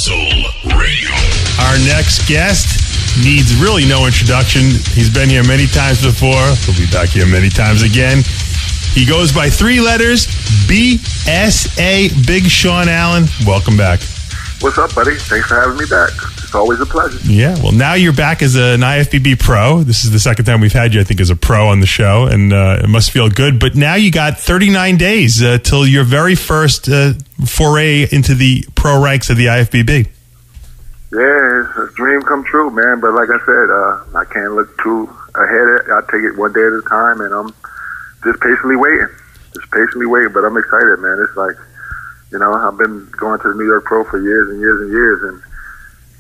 Soul Radio. Our next guest needs really no introduction. He's been here many times before. He'll be back here many times again. He goes by 3 letters, BSA. Big Sean Allan. Welcome back. What's up, buddy? Thanks for having me back. It's always a pleasure. Yeah, well, now you're back as an IFBB pro. This is the second time we've had you, I think, as a pro on the show, and it must feel good. But now you got 39 days till your very first foray into the pro ranks of the IFBB. Yeah, it's a dream come true, man. But like I said, I can't look too ahead. I take it one day at a time, and I'm just patiently waiting. But I'm excited, man. It's like, you know, I've been going to the New York Pro for years and years and years, and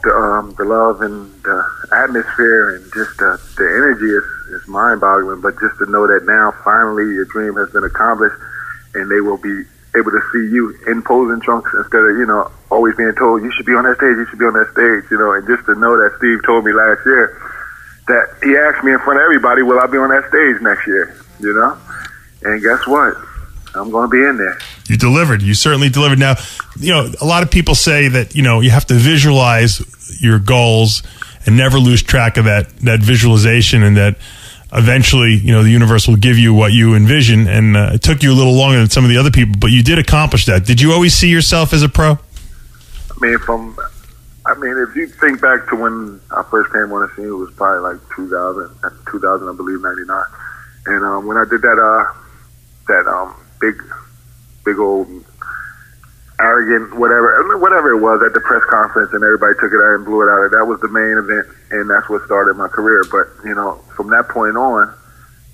the love and the atmosphere and just the energy is mind-boggling. But just to know that now, finally, your dream has been accomplished, and they will be able to see you in posing trunks instead of, you know, always being told, you should be on that stage, you know, and just to know that Steve told me last year that he asked me in front of everybody, will I be on that stage next year, you know? And guess what? I'm going to be in there. You delivered. You certainly delivered. Now, you know, a lot of people say that, you know, you have to visualize your goals and never lose track of that visualization, and that eventually, you know, the universe will give you what you envision. And it took you a little longer than some of the other people, but you did accomplish that. Did you always see yourself as a pro? I mean, if you think back to when I first came on the scene, it was probably like 2000, I believe, 99. And when I did that big old arrogant whatever it was at the press conference, and everybody took it out and blew it out, that was the main event, and that's what started my career. But, you know, from that point on,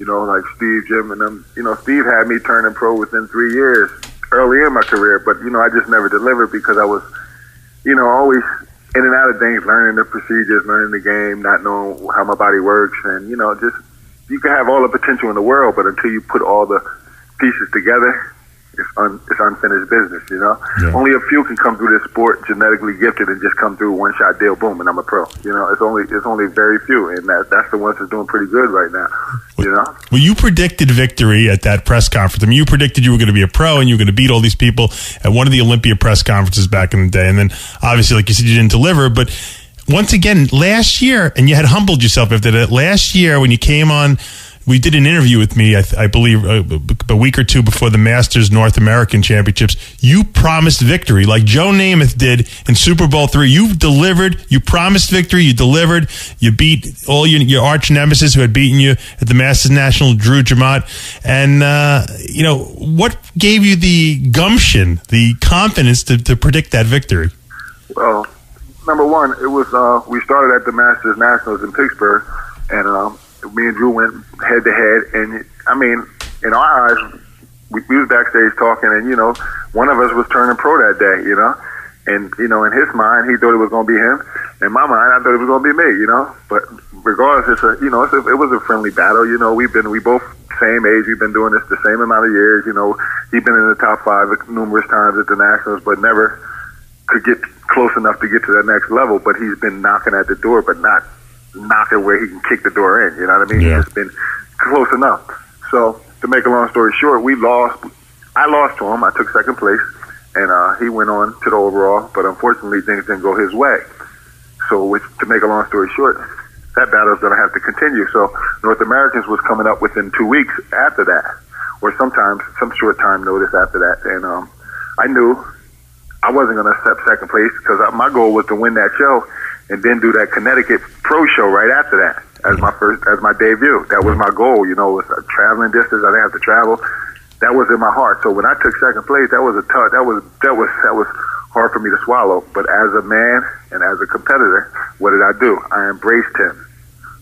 you know, like Steve, Jim, and them, you know, Steve had me turning pro within 3 years early in my career, but, you know, I just never delivered because I was, you know, always in and out of things, learning the procedures, learning the game, not knowing how my body works, and, you know, just, you can have all the potential in the world, but until you put all the pieces together, it's unfinished business, you know? Yeah. Only a few can come through this sport genetically gifted and just come through one shot deal, boom, and I'm a pro. You know, it's only very few, and that's the ones that's doing pretty good right now, you know? Well, you predicted victory at that press conference. I mean, you predicted you were going to be a pro and you were going to beat all these people at one of the Olympia press conferences back in the day, and then obviously, like you said, you didn't deliver, but once again, last year, and you had humbled yourself after that, last year when you came on, we did an interview with me, I believe, a week or two before the Masters North American Championships. You promised victory, like Joe Namath did in Super Bowl III. You delivered. You promised victory. You delivered. You beat all your arch nemesis who had beaten you at the Masters National, Drew Jamot. And, you know, what gave you the gumption, the confidence to predict that victory? Well, number one, it was we started at the Masters Nationals in Pittsburgh, and me and Drew went head to head, and I mean, in our eyes, we was backstage talking, and you know, one of us was turning pro that day, you know, and you know, in his mind, he thought it was going to be him. In my mind, I thought it was going to be me, you know. But regardless, it was a friendly battle, you know. We both same age, we've been doing this the same amount of years, you know. He'd been in the top 5 numerous times at the Nationals, but never could get close enough to get to that next level. But he's been knocking at the door, but not knocking where he can kick the door in, you know what I mean? Yeah. It's been close enough. So, to make a long story short, I lost to him. I took second place, and he went on to the overall, but unfortunately things didn't go his way. So, to make a long story short, that battle is going to have to continue. So, North Americans was coming up within 2 weeks after that, or sometimes some short time notice after that, and I knew I wasn't going to accept second place because my goal was to win that show and then do that Connecticut pro show right after that as my debut. That was my goal, you know, with a traveling distance. I didn't have to travel. That was in my heart. So when I took second place, that was hard for me to swallow. But as a man and as a competitor, what did I do? I embraced him.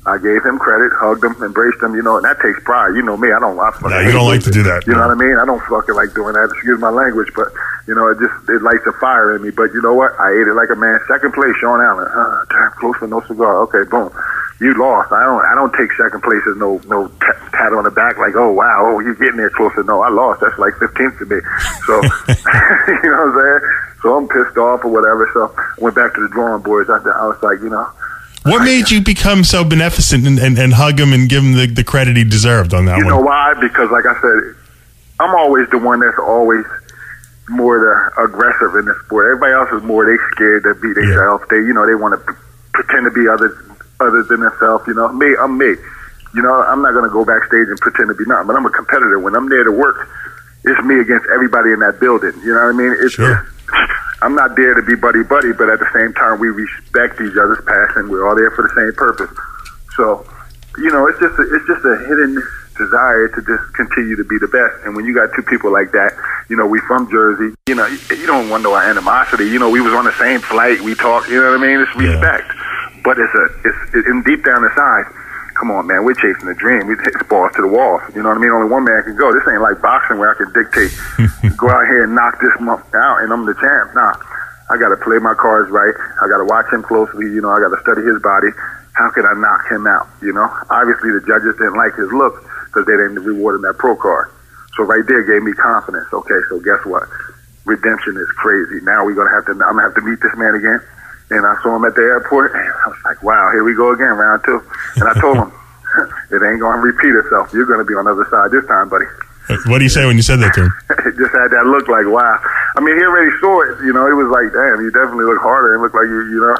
I gave him credit, hugged him, embraced him, you know, and that takes pride. You know me, I don't you don't like to do that. You know what I mean? I don't fucking like doing that. Excuse my language, but, you know, it lights a fire in me. But you know what? I ate it like a man. Second place, Sean Allan. Damn, close for no cigar. Okay, boom. You lost. I don't take second place as no pat on the back like, oh, wow, you're getting there closer. No, I lost. That's like 15th to me. So, you know what I'm saying? So I'm pissed off or whatever. So I went back to the drawing boards. I was like, you know. What made you become so beneficent and hug him and give him the credit he deserved on that one? You know why? Because, like I said, I'm always the one that's always more the aggressive in the sport. Everybody else is more, they scared to be themselves. They, you know, they want to pretend to be other than themselves. You know, me, I'm me. You know, I'm not going to go backstage and pretend to be nothing, but I'm a competitor. When I'm there to work, it's me against everybody in that building. You know what I mean? I'm not there to be buddy-buddy, but at the same time, we respect each other's passion. We're all there for the same purpose. So, you know, it's just a hidden desire to just continue to be the best. And when you got two people like that, you know, we from Jersey, you know, you don't wonder our animosity. You know, we was on the same flight. We talked, you know what I mean? It's respect. But it's in deep down inside, come on, man, we're chasing a dream. We hit balls to the wall. You know what I mean? Only one man can go. This ain't like boxing where I can dictate, go out here and knock this month out and I'm the champ. Nah, I got to play my cards right. I got to watch him closely. You know, I got to study his body. How could I knock him out? You know, obviously the judges didn't like his look because they didn't reward him that pro card. So right there gave me confidence. Okay, so guess what? Redemption is crazy. Now I'm gonna have to meet this man again. And I saw him at the airport, and I was like, wow, here we go again, round two. And I told him, it ain't going to repeat itself. You're going to be on the other side this time, buddy. What do you say when you said that to him? It just had that look like, wow. I mean, he already saw it. You know, it was like, damn, you definitely look harder. It looked like you know.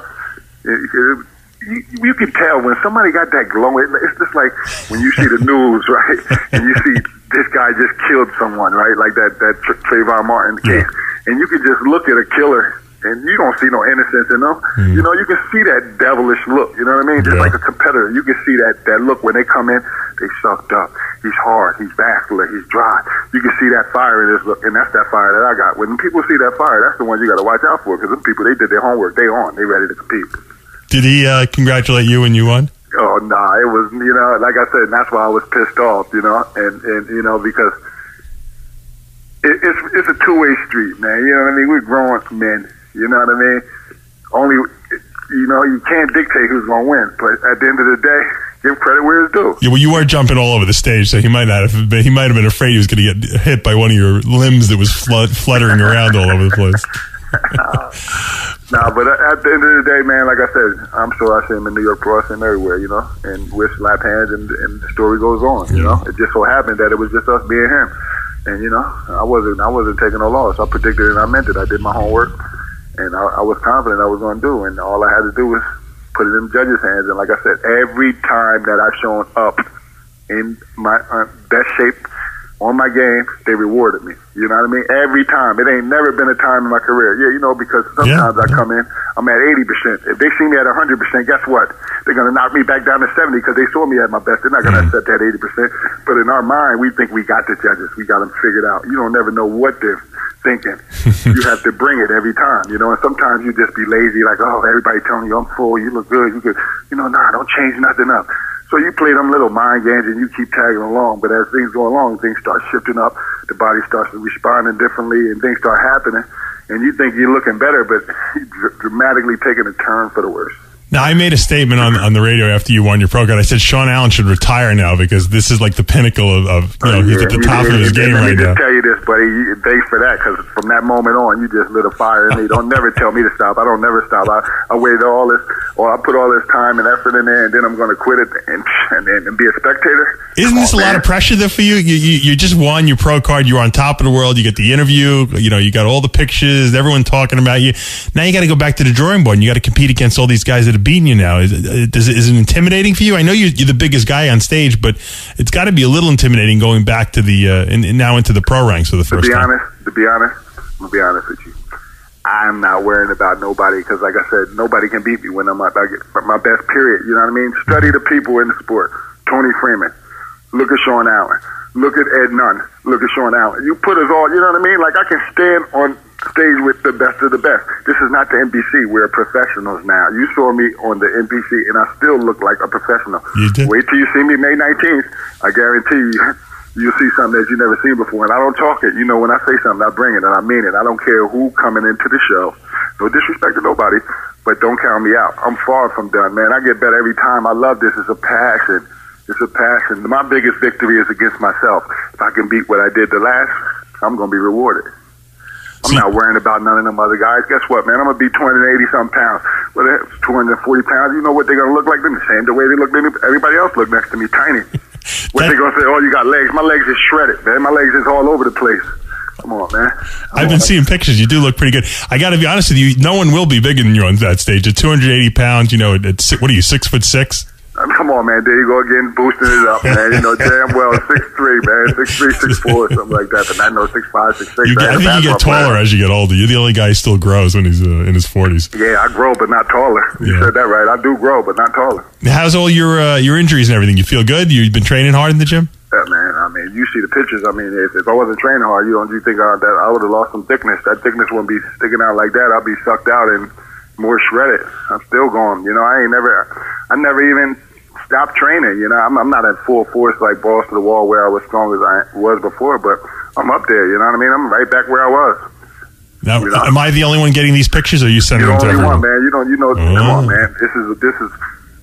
You can tell when somebody got that glow. It's just like when you see the news, right? And you see this guy just killed someone, right? Like that Trayvon Martin case. And you can just look at a killer and you don't see no innocence in them. You know, you can see that devilish look, you know what I mean? Just like a competitor, you can see that look when they come in, they sucked up. He's hard, he's vascular, he's dry. You can see that fire in his look, and that's that fire that I got. When people see that fire, that's the one you got to watch out for, because them people, they did their homework, they ready to compete. Did he congratulate you when you won? Oh, nah, it was, you know, like I said, and that's why I was pissed off, you know, and you know, because it's a two-way street, man, you know what I mean? We're grown men. You know what I mean? Only, you know, you can't dictate who's going to win. But at the end of the day, give credit where it's due. Yeah, well, you were jumping all over the stage, so he might have been afraid he was going to get hit by one of your limbs that was fluttering around all over the place. Nah, but at the end of the day, man, like I said, I'm sure I see him in New York Pro, I see him everywhere, you know, and we're slap hands, and the story goes on, you know. It just so happened that it was just us being him. And, you know, I wasn't taking no loss. I predicted it and I meant it. I did my homework. And I was confident I was going to do, and all I had to do was put it in the judges' hands. And like I said, every time that I've shown up in my best shape on my game, they rewarded me. You know what I mean? Every time. It ain't never been a time in my career. Yeah, you know, because sometimes I come in, I'm at 80%. If they see me at 100%, guess what? They're going to knock me back down to 70 because they saw me at my best. They're not going to accept that 80%. But in our mind, we think we got the judges. We got them figured out. You don't never know what they're thinking. You have to bring it every time, you know, and sometimes you just be lazy, like, oh, everybody telling you I'm full, you look good, you know, nah, don't change nothing up. So you play them little mind games and you keep tagging along, but as things go along, things start shifting up, the body starts responding differently, and things start happening, and you think you're looking better, but you're dramatically taking a turn for the worse. Now, I made a statement on the radio after you won your pro card. I said Sean Allan should retire now because this is like the pinnacle of you know, he's at the top of his game right now. Let me just tell you this, buddy. Thanks for that, because from that moment on, you just lit a fire in me. Don't never tell me to stop. I don't never stop. I waited all this, or I put all this time and effort in there, and then I'm going to quit it and be a spectator. Isn't this a lot of pressure though for you? You just won your pro card. You're on top of the world. You get the interview. You know, you got all the pictures. Everyone talking about you. Now you got to go back to the drawing board. And you got to compete against all these guys that are beating you now. Is it intimidating for you? I know you're the biggest guy on stage, but it's got to be a little intimidating going back to the and now into the pro ranks for the first time. To be honest, I'm gonna be honest with you. I'm not worrying about nobody because, like I said, nobody can beat me when I'm at my best period. You know what I mean? Study the people in the sport. Tony Freeman. Look at Sean Allan. Look at Ed Nunn. Look at Sean Allan. You put us all, you know what I mean? Like, I can stand on stage with the best of the best. This is not the NBC. We're professionals now. You saw me on the NBC, and I still look like a professional. You did. Wait till you see me May 19th. I guarantee you, you'll see something that you've never seen before. And I don't talk it. You know, when I say something, I bring it, and I mean it. I don't care who coming into the show. No disrespect to nobody, but don't count me out. I'm far from done, man. I get better every time. I love this. It's a passion. It's a passion. My biggest victory is against myself. If I can beat what I did the last, I'm going to be rewarded. I'm not worrying about none of them other guys. Guess what, man? I'm going to be 280-something pounds. Well, 240 pounds. You know what they're going to look like? Them the same the way they look. Everybody else look next to me, tiny. What they going to say? Oh, you got legs. My legs is shredded, man. My legs is all over the place. Come on, man. I've been seeing pictures. You do look pretty good. I got to be honest with you. No one will be bigger than you on that stage. At 280 pounds, you know, what are you, 6'6"? Come on, man. There you go again, boosting it up, man. You know, damn well, 6'3", man. 6'3", 6'4", something like that. But I know 6'5", 6'6". I think you get taller as you get older. You're the only guy who still grows when he's in his 40s. Yeah, I grow, but not taller. You said that right. I do grow, but not taller. How's all your injuries and everything? You feel good? You've been training hard in the gym? Yeah, man. I mean, you see the pictures. I mean, if I wasn't training hard, you think that I would have lost some thickness. That thickness wouldn't be sticking out like that. I'd be sucked out and more shredded. I'm still going. You know, I never even stopped training. You know, I'm not at full force like balls to the wall where I was strong as I was before, but I'm up there. You know what I mean? I'm right back where I was. Now, you know? Am I the only one getting these pictures, or are you sending them to everyone? You're the only one, man. Come on, man. This is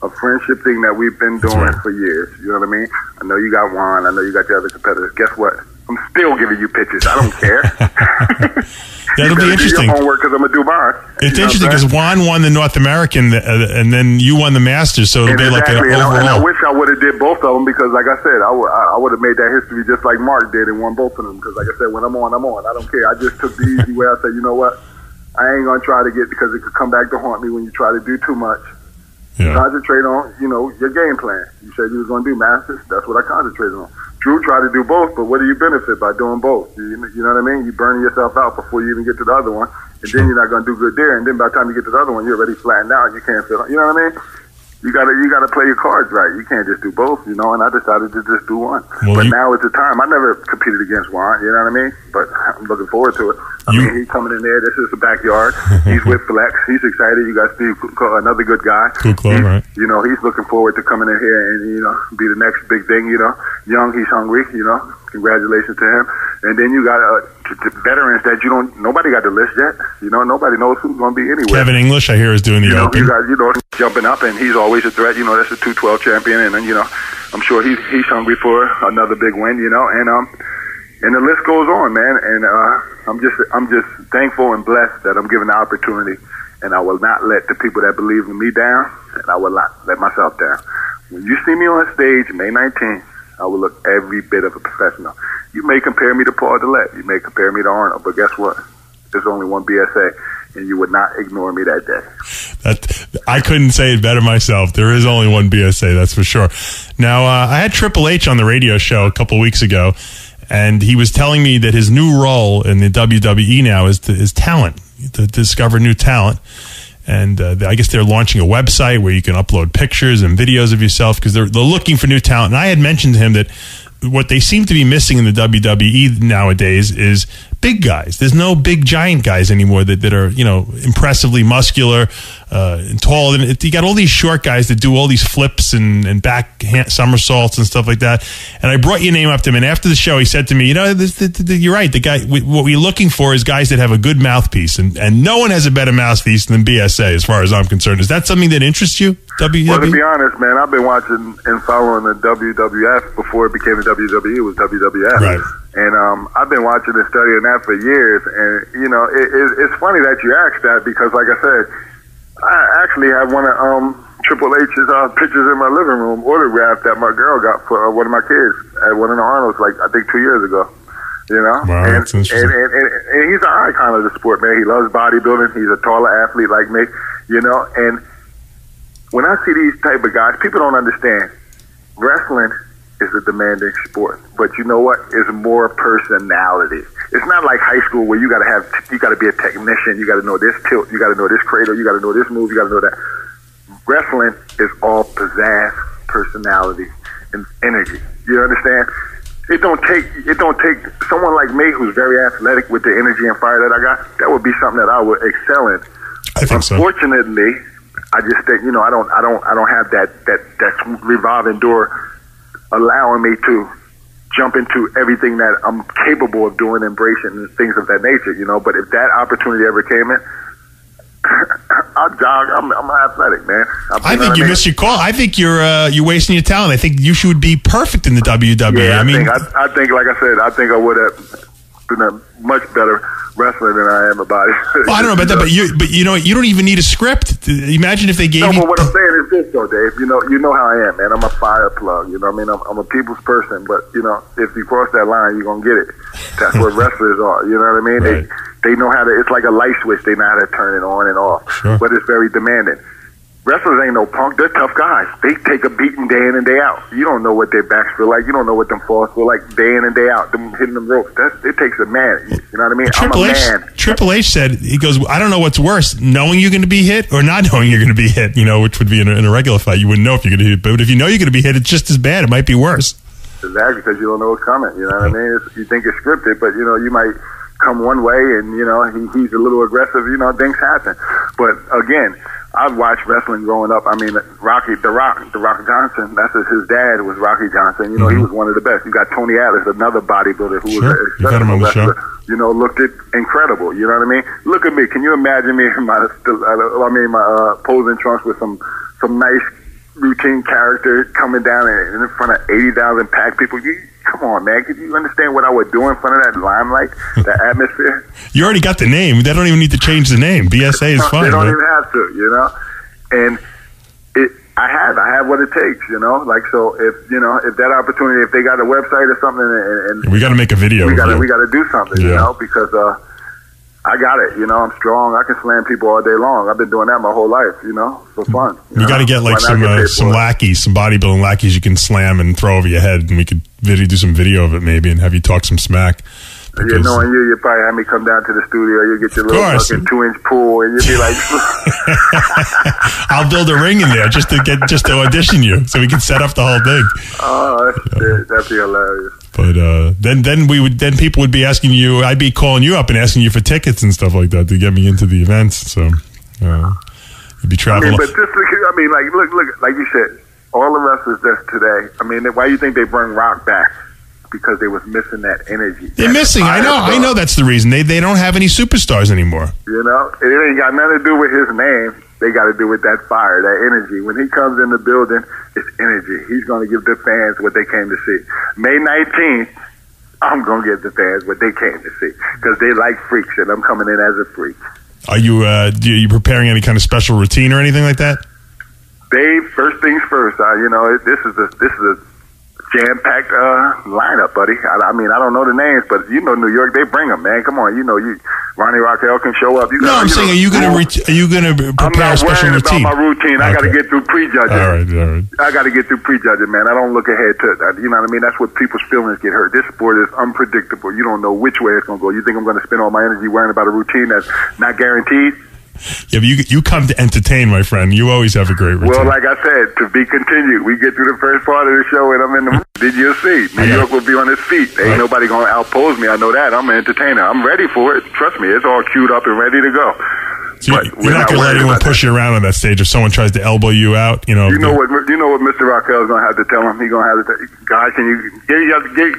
a friendship thing that we've been doing for years. You know what I mean? I know you got Juan. I know you got the other competitors. Guess what? I'm still giving you pictures. I don't care. That'll be interesting. Do your homework because I'm gonna do mine. It's interesting because Juan won the North American, and then you won the Masters. So it'll be like an overall. And I wish I would have did both of them because, like I said, I would have made that history just like Mark did and won both of them. Because, like I said, when I'm on, I'm on. I don't care. I just took the easy way. I said, you know what? I ain't gonna try to get because it could come back to haunt me when you try to do too much. Yeah. Concentrate on, your game plan. You said you was going to do Masters. That's what I concentrated on. Drew tried to do both, but what do you benefit by doing both? You know what I mean? You burning yourself out before you even get to the other one, and then you're not going to do good there. And then by the time you get to the other one, you're already flattened out. You can't feel. You know what I mean? You gotta play your cards right. You can't just do both, And I decided to just do one. Well, but now it's the time. I never competed against Juan. You know what I mean? But I'm looking forward to it. I mean, he's coming in there. This is the backyard. He's with Flex. He's excited. You got Steve, another good guy. Cool club, right? He's looking forward to coming in here and be the next big thing. Young, he's hungry. Congratulations to him. And then you got veterans that nobody got the list yet. Nobody knows who's going to be anywhere. Kevin English, I hear, is doing the Open. You got, jumping up, and he's always a threat. That's a 212 champion, and then I'm sure he's hungry for another big win. And the list goes on, man. And I'm just thankful and blessed that I'm given the opportunity, and I will not let the people that believe in me down, and I will not let myself down. When you see me on stage May 19th, I will look every bit of a professional. You may compare me to Paul Dillette. You may compare me to Arnold, but guess what? There's only one BSA, and you would not ignore me that day. I couldn't say it better myself. There is only one BSA, that's for sure. Now, I had Triple H on the radio show a couple weeks ago, and he was telling me that his new role in the WWE now is talent, to discover new talent. And I guess they're launching a website where you can upload pictures and videos of yourself because they're looking for new talent. And I had mentioned to him that what they seem to be missing in the WWE nowadays is big guys. There's no big giant guys anymore that are, impressively muscular and tall. And you got all these short guys that do all these flips and back somersaults and stuff like that. And I brought your name up to him. And after the show, he said to me, you're right. The guy, what we're looking for is guys that have a good mouthpiece. And no one has a better mouthpiece than BSA, as far as I'm concerned. Is that something that interests you, WWE? Well, to be honest, man, I've been watching and following the WWF before it became the WWE. It was WWF. Right. And I've been watching and studying that for years. And, it's funny that you asked that because, like I said, I actually have one of Triple H's pictures in my living room autographed that my girl got for one of my kids at one of the Arnold's, I think 2 years ago. Wow, and that's interesting. And he's an icon of the sport, man. He loves bodybuilding. He's a taller athlete like me, And when I see these type of guys, people don't understand. Wrestling is a demanding sport, but you know what? It's more personality. It's not like high school where you got to be a technician. You got to know this tilt. You got to know this cradle. You got to know this move. You got to know that. Wrestling is all pizzazz, personality, and energy. You understand? It don't take someone like me who's very athletic with the energy and fire that I got. That would be something that I would excel in. I think so. Unfortunately, I just think I don't have that revolving door allowing me to jump into everything that I'm capable of doing, embracing, and things of that nature. But if that opportunity ever came in, I'll jog. I'm athletic, man. I think you missed your call. I think you're wasting your talent. I think you should be perfect in the WWE. Yeah, I think, like I said, I think I would have been a much better wrestler than I am a body. Well, I don't know about that, but you know, you don't even need a script. Imagine if they gave you. No, but what I'm saying is this, though, Dave. You know how I am, man. I'm a fire plug. You know what I mean? I'm a people's person, but you know, if you cross that line, you're gonna get it. That's what wrestlers are. You know what I mean? Right. They know how to. It's like a light switch. They know how to turn it on and off. Sure. But it's very demanding. Wrestlers ain't no punk. They're tough guys. They take a beating day in and day out. You don't know what their backs feel like. You don't know what them falls feel like day in and day out. Them hitting them ropes. It takes a man. You know what I mean? I'm a man. Triple H said, he goes, I don't know what's worse, knowing you're going to be hit or not knowing you're going to be hit, you know, which would be in a regular fight. You wouldn't know if you're going to hit. But if you know you're going to be hit, it's just as bad. It might be worse. Exactly, because you don't know what's coming. You know what I mean? You think it's scripted, but, you know, you might come one way and, you know, he's a little aggressive. You know, things happen. But, again, I've watched wrestling growing up. I mean, The Rock Johnson, that's his dad was Rocky Johnson. You know, he was one of the best. You got Tony Atlas, another bodybuilder who was an exceptional wrestler. You know, looked incredible. You know what I mean? Look at me. Can you imagine me in my posing trunks with some nice routine character coming down in front of 80,000 packed people? Come on, man. Can you understand what I would do in front of that limelight, that atmosphere? You already got the name. They don't even need to change the name. BSA is fine. They don't even have to, you know? And I have what it takes, you know? Like, so if that opportunity, if they got a website or something, and we got to make a video. We got to do something, you know? Because I got it, you know. I'm strong. I can slam people all day long. I've been doing that my whole life, you know, for fun. We got to get like some lackeys, some bodybuilding lackeys you can slam and throw over your head, and we could do some video of it maybe and have you talk some smack. Yeah, knowing you probably have me come down to the studio. You get your little fucking 2-inch pool, and you'll be like, "I'll build a ring in there just to audition you, so we can set up the whole thing." Oh, that'd be hilarious. But then people would be asking you. I'd be calling you up and asking you for tickets and stuff like that to get me into the events. So you'd be traveling. But look, like you said, all the wrestlers that's today. I mean, why do you think they bring Rock back? Because they was missing that energy. They're missing. I know that's the reason. They don't have any superstars anymore. You know, it ain't got nothing to do with his name. They got to do with that fire, that energy. When he comes in the building, it's energy. He's going to give the fans what they came to see. May 19th, I'm going to give the fans what they came to see because they like freaks, and I'm coming in as a freak. Are you preparing any kind of special routine or anything like that? Dave, first things first. This is a jam-packed lineup, buddy. I mean, I don't know the names, but you know New York, they bring them, man. Come on, Ronnie Raquel can show up. I'm saying, are you going to prepare a special routine? I'm not worried about my routine. I got to get through prejudging. All right. I got to get through prejudging, man. I don't look ahead to it. You know what I mean? That's what people's feelings get hurt. This sport is unpredictable. You don't know which way it's going to go. You think I'm going to spend all my energy worrying about a routine that's not guaranteed? Yeah, but you come to entertain, my friend. You always have a great routine. Well, like I said, to be continued. We get through the first part of the show, and I'm in the Did you see? New York will be on its feet. Ain't nobody going to outpose me. I know that. I'm an entertainer. I'm ready for it. Trust me, it's all queued up and ready to go. So you're not going to let anyone push you around on that stage if someone tries to elbow you out? You know what Mr. Raquel's going to have to tell him? He's going to have to tell guys, can you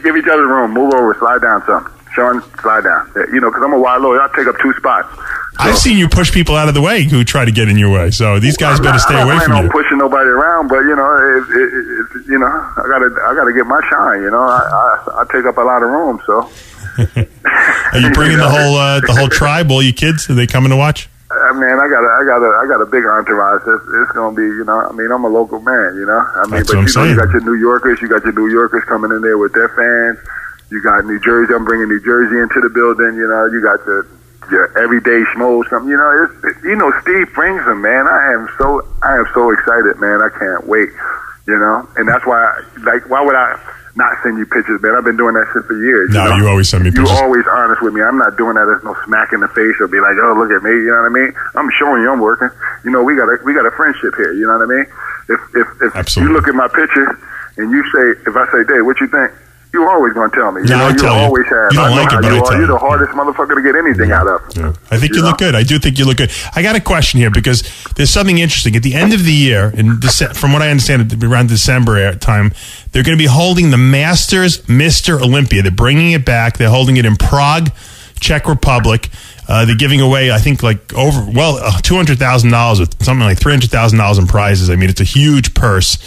give each other room? Move over. Slide down some. Sean, slide down. Because I'm a wide load. I'll take up 2 spots. So, I've seen you push people out of the way who try to get in your way. So these guys better stay away from you. I'm not pushing nobody around, but I gotta get my shine. I take up a lot of room. So are you bringing the whole tribe? All you kids? Are they coming to watch? Man, I got a big entourage. It's gonna be, I'm a local man. That's what I'm saying. You got your New Yorkers coming in there with their fans. You got New Jersey. I'm bringing New Jersey into the building. You got your everyday schmoes coming. Steve brings them, man. I am so excited, man. I can't wait. And that's why, why would I not send you pictures, man? I've been doing that shit for years. No, you always send me pictures. You're always honest with me. I'm not doing that as no smack in the face or be like, oh, look at me. You know what I mean? I'm showing you I'm working. We got a friendship here. You know what I mean? If you look at my picture and if I say, Dave, what you think? You're always going to tell me. I you always have. You don't like it, but I tell you. You're the hardest motherfucker to get anything out of. Yeah. I think you look good. I do think you look good. I got a question here because there's something interesting. At the end of the year, from what I understand, around December time, they're going to be holding the Masters Mr. Olympia. They're bringing it back. They're holding it in Prague, Czech Republic. They're giving away, I think, $200,000 with something like $300,000 in prizes. I mean, it's a huge purse.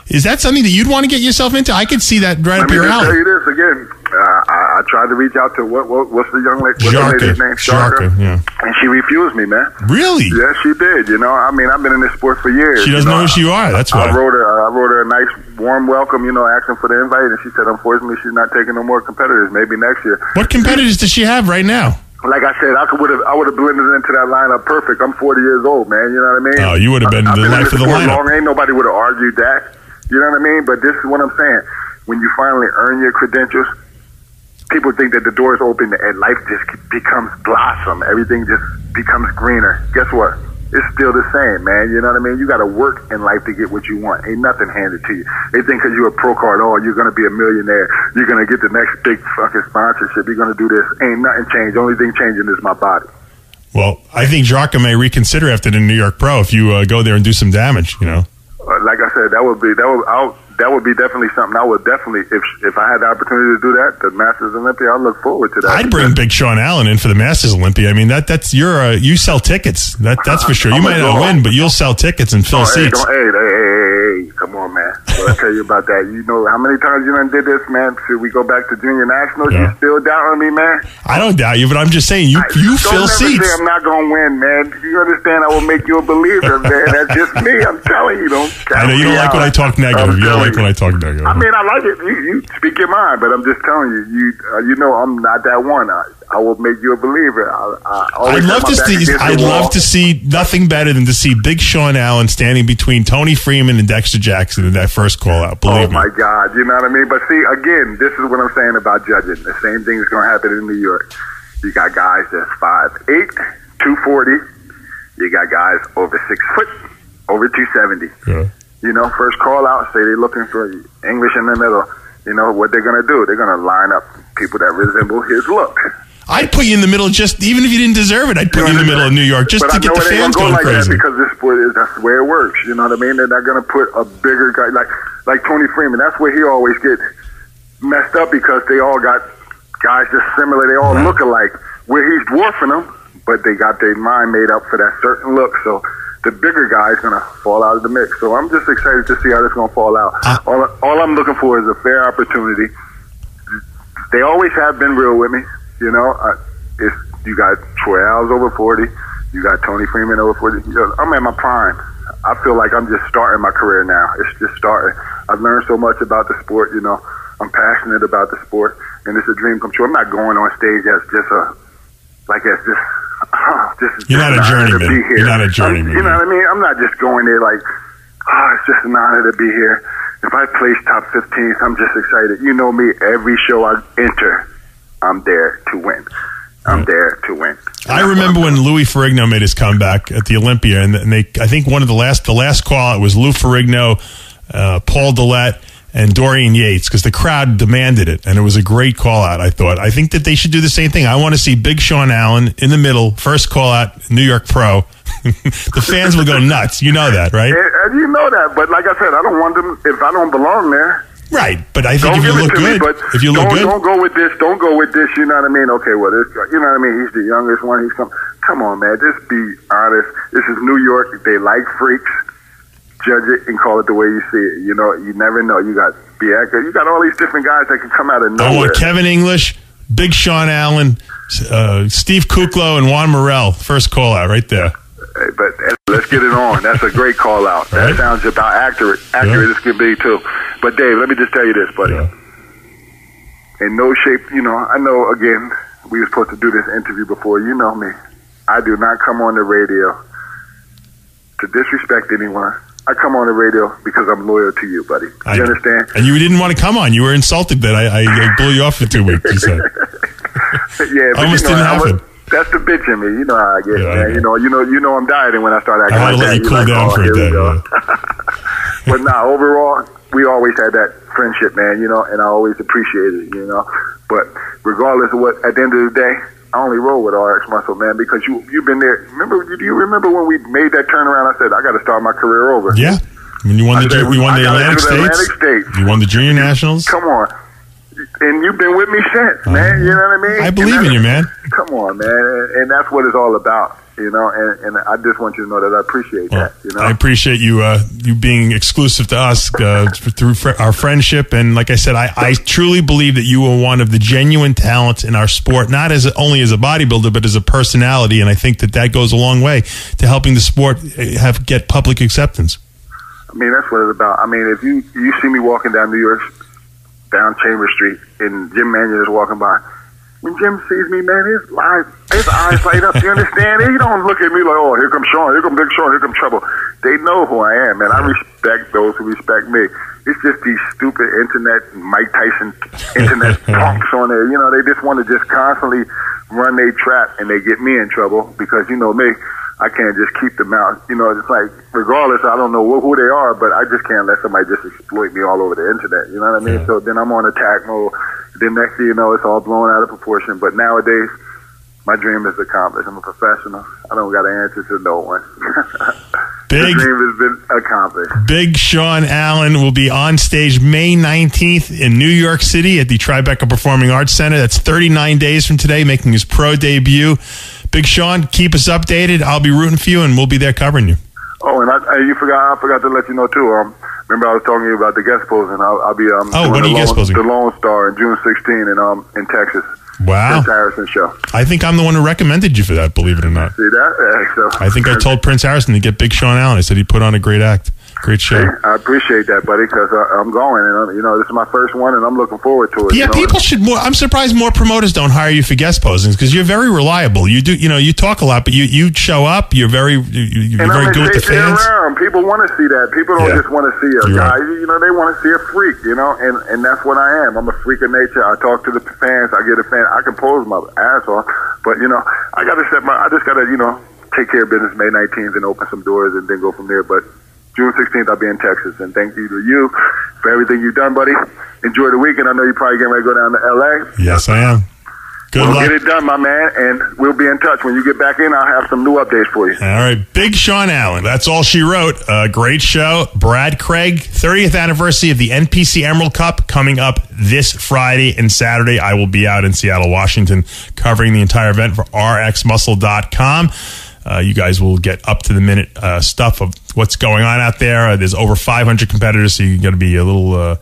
Is that something that you'd want to get yourself into? I could see that right up your alley. Let me just tell you this again. I tried to reach out to what's the young lady? What's the lady's name? Jarka, yeah. And she refused me, man. Really? Yes, she did. You know, I mean, I've been in this sport for years. She doesn't know who you are. That's why. I wrote her a nice, warm welcome. You know, asking for the invite, and she said, unfortunately, she's not taking no more competitors. Maybe next year. What competitors does she have right now? Like I said, I would have blended into that lineup perfect. I'm 40 years old, man. You know what I mean? Oh, you would have been the life of the lineup. Long. Ain't nobody would have argued that. You know what I mean? But this is what I'm saying. When you finally earn your credentials, people think that the doors open and life just becomes blossom. Everything just becomes greener. Guess what? It's still the same, man. You know what I mean? You got to work in life to get what you want. Ain't nothing handed to you. They think because you're a pro card, you're going to be a millionaire. You're going to get the next big fucking sponsorship. You're going to do this. Ain't nothing changed. The only thing changing is my body. Well, I think Jarka may reconsider after the New York Pro if you go there and do some damage, you know. Like I said, that would be definitely something I would definitely, if I had the opportunity to do that, the Masters Olympia, I'd look forward to that. I'd bring Big Sean Allan in for the Masters Olympia. I mean, that's you sell tickets. That's for sure. You might not win, but you'll sell tickets and fill seats. Hey, come on, man. What I tell you about that? You know how many times you done did this, man? Should we go back to junior nationals? Yeah. You still doubting me, man? I don't doubt you, but I'm just saying you fill seats. Say I'm not gonna win, man. You understand? I will make you a believer, man. That's just me. I'm telling you, don't. I know you don't like when I talk negative. You don't like when I talk negative. I mean, I like it. You speak your mind, but I'm just telling you. You know, I'm not that one. I will make you a believer. I'd love to see nothing better than to see Big Sean Allan standing between Tony Freeman and Dexter Jackson in that first call out. Believe me. Oh my God, you know what I mean? But see, again, this is what I'm saying about judging. The same thing is going to happen in New York. You got guys that's 5'8", 240. You got guys over 6 foot, over 270. Yeah. You know, first call out, say they're looking for English in the middle. You know what they're going to do? They're going to line up people that resemble his look. I'd put you in the middle, just even if you didn't deserve it. I'd put you in the middle of New York just to get the fans going like crazy. That because this sport is that's the way it works. You know what I mean? They're not going to put a bigger guy like Tony Freeman. That's where he always gets messed up because they all got guys just similar. They all look alike. Where he's dwarfing them, but they got their mind made up for that certain look. So the bigger guy is going to fall out of the mix. So I'm just excited to see how this is going to fall out. All I'm looking for is a fair opportunity. They always have been real with me. You know, you got Troy Al's over 40. You got Tony Freeman over 40. You know, I'm at my prime. I feel like I'm just starting my career now. It's just starting. I've learned so much about the sport. You know, I'm passionate about the sport, and it's a dream come true. I'm not going on stage as just You're not a journeyman. You're not a journeyman. You know what I mean? I'm not just going there like, it's just an honor to be here. If I place top 15th, I'm just excited. You know me, every show I enter, I'm there to win. I'm there to win. I remember when Louis Ferrigno made his comeback at the Olympia, and I think one of the last call out was Lou Ferrigno, Paul Dillette, and Dorian Yates, because the crowd demanded it, and it was a great call out. I think that they should do the same thing. I want to see Big Sean Allan in the middle, first call out, New York Pro. The fans will go nuts. You know that, right? And you know that, but like I said, I don't want them if I don't belong there. Right, but I think if you look good, don't go with this. Don't go with this. You know what I mean? Okay, well, this, you know what I mean? He's the youngest one. Come on, man. Just be honest. This is New York. They like freaks. Judge it and call it the way you see it. You know, you never know. You got Bianca. You got all these different guys that can come out of nowhere. I want Kevin English, Big Sean Allan, Steve Kuklo, and Juan Morel. First call out right there. Hey, but let's get it on. That's a great call out. That sounds about accurate as can be too. But Dave, let me just tell you this, buddy. Yeah. In no shape, you know, I know, again, we were supposed to do this interview before. You know me. I do not come on the radio to disrespect anyone. I come on the radio because I'm loyal to you, buddy. You understand? And you didn't want to come on. You were insulted that I blew you off for 2 weeks, you said. Yeah, but almost didn't happen. That's the bitch in me. You know how I get, man. You know I'm dieting when I start acting like that. I had to let you cool down for a day. But overall, we always had that friendship, man, you know, and I always appreciated it, you know. But regardless of what, at the end of the day, I only roll with RX Muscle, man, because you've been there. Do you remember when we made that turnaround? I said, I got to start my career over. Yeah. When you won the Atlantic States. You won the Junior Nationals. Come on. And you've been with me since, man. You know what I mean? I believe in you, man. Come on, man. And that's what it's all about. you know, and I just want you to know that I appreciate that, you know. I appreciate you you being exclusive to us through our friendship, and like I said, I truly believe that you are one of the genuine talents in our sport, not as only as a bodybuilder, but as a personality, and I think that goes a long way to helping the sport get public acceptance. I mean, that's what it's about. I mean, if you see me walking down New York, down Chambers Street, and Jim Mannion is walking by, when Jim sees me, man, his eyes light up. You understand? He don't look at me like, oh, here comes Sean, here comes Big Sean, here comes trouble. They know who I am, man. I respect those who respect me. It's just these stupid internet, Mike Tyson internet punks on there. You know, they just want to just constantly run their trap, and they get me in trouble because, you know me, I can't just keep them out. You know, it's like, regardless, I don't know who they are, but I just can't let somebody just exploit me all over the internet. You know what I mean? Yeah. So then I'm on attack mode. Then next thing you know, it's all blown out of proportion. But nowadays, my dream is accomplished. I'm a professional. I don't got an answer to no one. The dream has been accomplished. Big Sean Allan will be on stage May 19th in New York City at the Tribeca Performing Arts Center. That's 39 days from today, making his pro debut. Big Sean, keep us updated. I'll be rooting for you, and we'll be there covering you. Oh, and I forgot to let you know, too. Remember I was talking to you about the guest posing. I'll be what are you guest posing? The Lone Star in June 16 in Texas. Wow. Prince Harrison show. I think I'm the one who recommended you for that, believe it or not. See that? So, I think I told Prince Harrison to get Big Sean Allan. I said he put on a great act. Great show. Hey, I appreciate that, buddy, because I'm going, and you know, this is my first one, and I'm looking forward to it. Yeah, you know? People should more. I'm surprised more promoters don't hire you for guest postings because you're very reliable. You do, you know, you talk a lot, but you show up. You're very good with the fans. Around. People want to see that. People don't just want to see a guy. Right. You know, they want to see a freak. You know, and that's what I am. I'm a freak of nature. I talk to the fans. I get a fan. I can pose my ass off, but you know, I just got to take care of business May 19th and open some doors and then go from there. But June 16th, I'll be in Texas, and thank you to you for everything you've done, buddy. Enjoy the weekend. I know you're probably getting ready to go down to L.A. Yes, I am. Good luck. Get it done, my man, and we'll be in touch. When you get back in, I'll have some new updates for you. All right, Big Sean Allan. That's all she wrote. Great show. Brad Craig, 30th anniversary of the NPC Emerald Cup coming up this Friday and Saturday. I will be out in Seattle, Washington, covering the entire event for rxmuscle.com. You guys will get up-to-the-minute stuff of what's going on out there. There's over 500 competitors, so you got to be a little...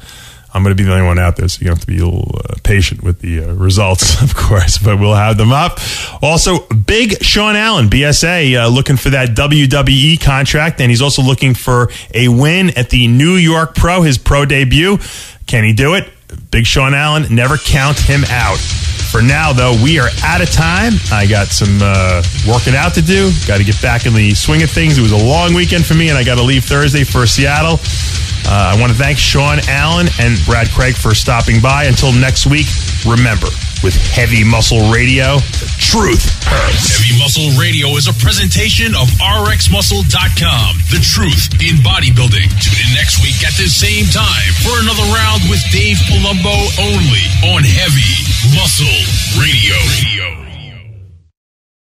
I'm going to be the only one out there, so you have to be a little patient with the results, of course, but we'll have them up. Also, Big Sean Allan, BSA, looking for that WWE contract, and he's also looking for a win at the New York Pro, his pro debut. Can he do it? Big Sean Allan, never count him out. For now, though, we are out of time. I got some working out to do. Got to get back in the swing of things. It was a long weekend for me, and I got to leave Thursday for Seattle. I want to thank Sean Allan and Brad Craig for stopping by. Until next week, remember, with Heavy Muscle Radio, the truth hurts. Heavy Muscle Radio is a presentation of rxmuscle.com. The truth in bodybuilding. Tune in next week at the same time for another round with Dave Palumbo only on Heavy Muscle Radio.